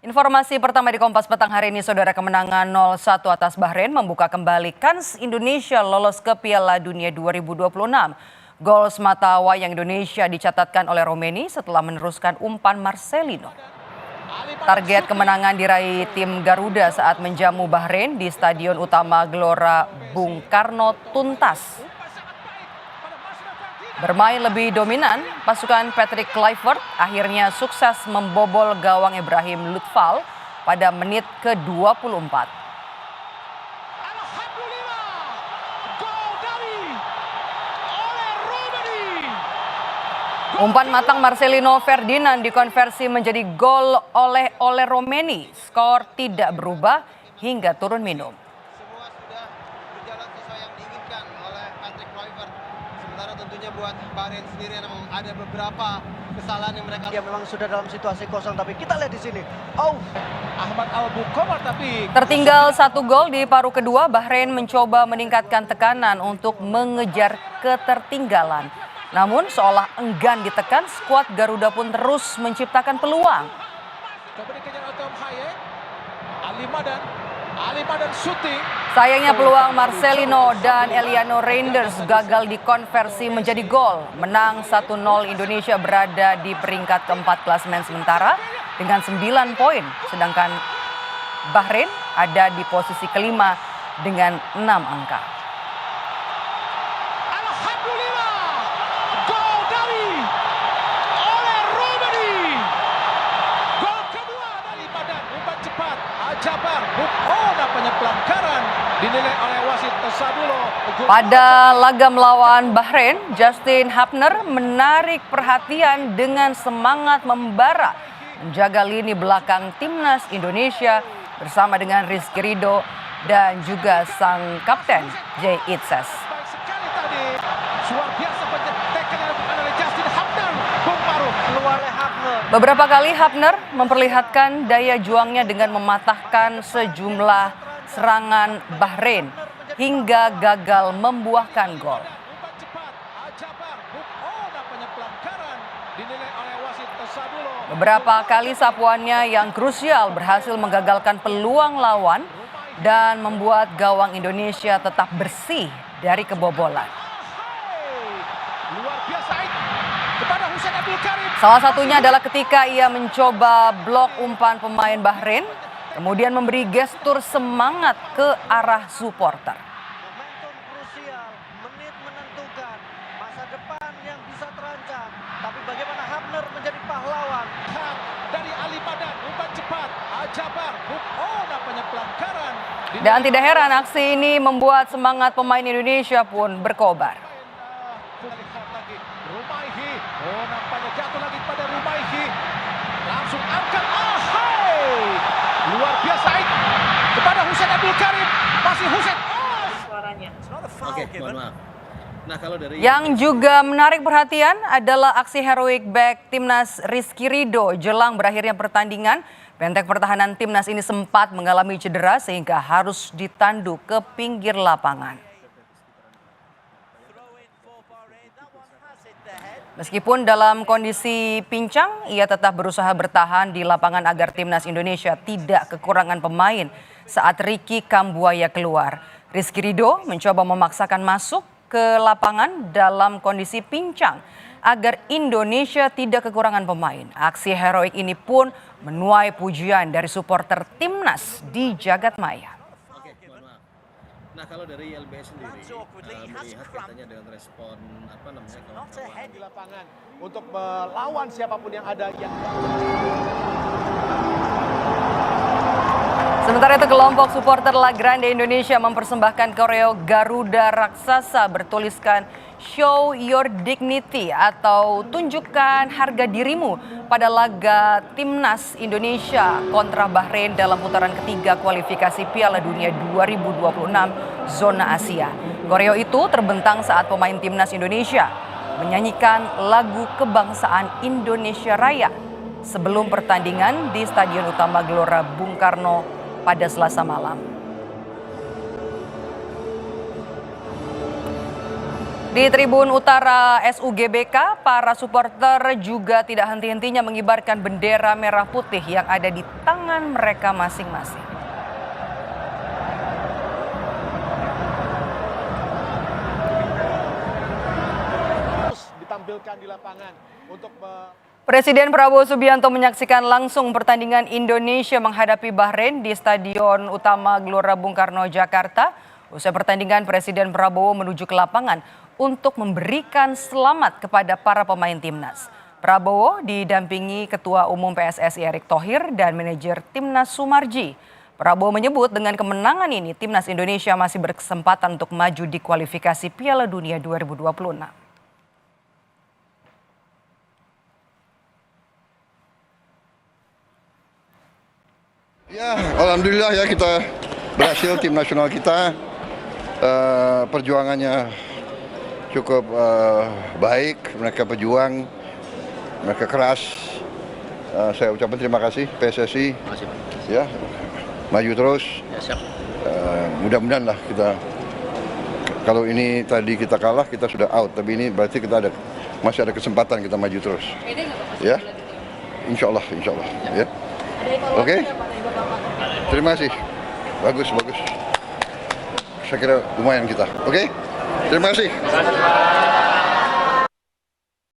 Informasi pertama di Kompas Petang hari ini, saudara, kemenangan 0-1 atas Bahrain membuka kembali kans Indonesia lolos ke Piala Dunia 2026. Gol semata wayang Indonesia dicatatkan oleh Romeni setelah meneruskan umpan Marcelino. Target kemenangan diraih tim Garuda saat menjamu Bahrain di Stadion Utama Gelora Bung Karno tuntas. Bermain lebih dominan, pasukan Patrick Kluivert akhirnya sukses membobol gawang Ibrahim Lutfal pada menit ke-24. Umpan matang Marcelino Ferdinand dikonversi menjadi gol oleh Romeni. Skor tidak berubah hingga turun minum. Sementara tentunya buat Bahrain sendiri ada beberapa kesalahan yang mereka memang sudah dalam situasi kosong, tapi kita lihat di sini. Ahmad Al-Bukhomar tapi tertinggal 1 gol di paruh kedua, Bahrain mencoba meningkatkan tekanan untuk mengejar ketertinggalan. Namun seolah enggan ditekan, skuad Garuda pun terus menciptakan peluang. coba dikejar oleh Tom Haye. Ali Madan shooting. Sayangnya peluang Marcelino dan Eliano Reinders gagal dikonversi menjadi gol. Menang 1-0, Indonesia berada di peringkat keempat klasemen sementara dengan 9 poin. Sedangkan Bahrain ada di posisi kelima dengan 6 angka. Alhamdulillah, gol dari Romeni. Gol kedua dari Madan, umpan cepat. Jabar, nampaknya pelanggaran dinilai oleh wasit Sadulo. Pada laga melawan Bahrain, Justin Hapner menarik perhatian dengan semangat membara menjaga lini belakang timnas Indonesia bersama dengan Rizky Ridho dan juga sang kapten Jay Itzes. Baik sekali tadi, luar biasa penyetekan yang dilakukan oleh Justin Hapner. Bung Paruh, keluarnya Hapner. Beberapa kali Hapner memperlihatkan daya juangnya dengan mematahkan sejumlah serangan Bahrain hingga gagal membuahkan gol. Umpan cepat, Jabar, nampaknya pelanggaran dinilai oleh wasit Sadulo. Beberapa kali sapuannya yang krusial berhasil menggagalkan peluang lawan dan membuat gawang Indonesia tetap bersih dari kebobolan. Luar biasa kepada Husain Abdul Karim. Salah satunya adalah ketika ia mencoba blok umpan pemain Bahrain, kemudian memberi gestur semangat ke arah supporter. Momentum krusial, menit menentukan, masa depan yang bisa terancam. Tapi bagaimana Hapner menjadi pahlawan? Dari Ali Madan, umpan cepat, Jabar, nampaknya pelanggaran. Dan tidak heran aksi ini membuat semangat pemain Indonesia pun berkobar. Lihat lagi, Rumaihi, nampaknya jatuh lagi pada Rumaihi. Langsung angkat, luar biasa kepada Husain Abdul Karim. Masih Husain. Suaranya. Oke, mohon maaf. Nah, kalau dari Yang juga menarik perhatian adalah aksi heroik back timnas Rizky Ridho jelang berakhirnya pertandingan. Benteng pertahanan timnas ini sempat mengalami cedera sehingga harus ditandu ke pinggir lapangan. Meskipun dalam kondisi pincang, ia tetap berusaha bertahan di lapangan agar timnas Indonesia tidak kekurangan pemain saat Ricky Kambuaya keluar. Rizky Ridho mencoba memaksakan masuk ke lapangan dalam kondisi pincang agar Indonesia tidak kekurangan pemain. Aksi heroik ini pun menuai pujian dari supporter timnas di jagat maya. Oke, mohon maaf. Nah, kalau dari LBS sendiri melihat katanya dengan respon kawan-kawan Di lapangan untuk melawan siapapun yang ada yang Sementara itu kelompok supporter La Grande Indonesia mempersembahkan koreo Garuda Raksasa bertuliskan Show Your Dignity atau tunjukkan harga dirimu pada laga timnas Indonesia kontra Bahrain dalam putaran ketiga kualifikasi Piala Dunia 2026 zona Asia. Koreo itu terbentang saat pemain timnas Indonesia menyanyikan lagu kebangsaan Indonesia Raya sebelum pertandingan di Stadion Utama Gelora Bung Karno pada Selasa malam. Di Tribun Utara SUGBK, para supporter juga tidak henti-hentinya mengibarkan bendera merah putih yang ada di tangan mereka masing-masing. Ditampilkan di lapangan untuk Presiden Prabowo Subianto menyaksikan langsung pertandingan Indonesia menghadapi Bahrain di Stadion Utama Gelora Bung Karno, Jakarta. Usai pertandingan, Presiden Prabowo menuju ke lapangan untuk memberikan selamat kepada para pemain timnas. Prabowo didampingi Ketua Umum PSSI Erick Thohir dan manajer timnas Sumarji. Prabowo menyebut dengan kemenangan ini timnas Indonesia masih berkesempatan untuk maju di kualifikasi Piala Dunia 2026. Ya, alhamdulillah ya kita berhasil, tim nasional kita perjuangannya cukup baik, mereka berjuang, mereka keras. Saya ucapkan terima kasih PSSI, ya maju terus. Mudah-mudahan lah kita, kalau ini tadi kita kalah kita sudah out, tapi ini berarti kita masih ada kesempatan kita maju terus. Ya, insya Allah ya. Oke. Terima kasih. Bagus. Saya kira lumayan kita. Oke? Terima kasih.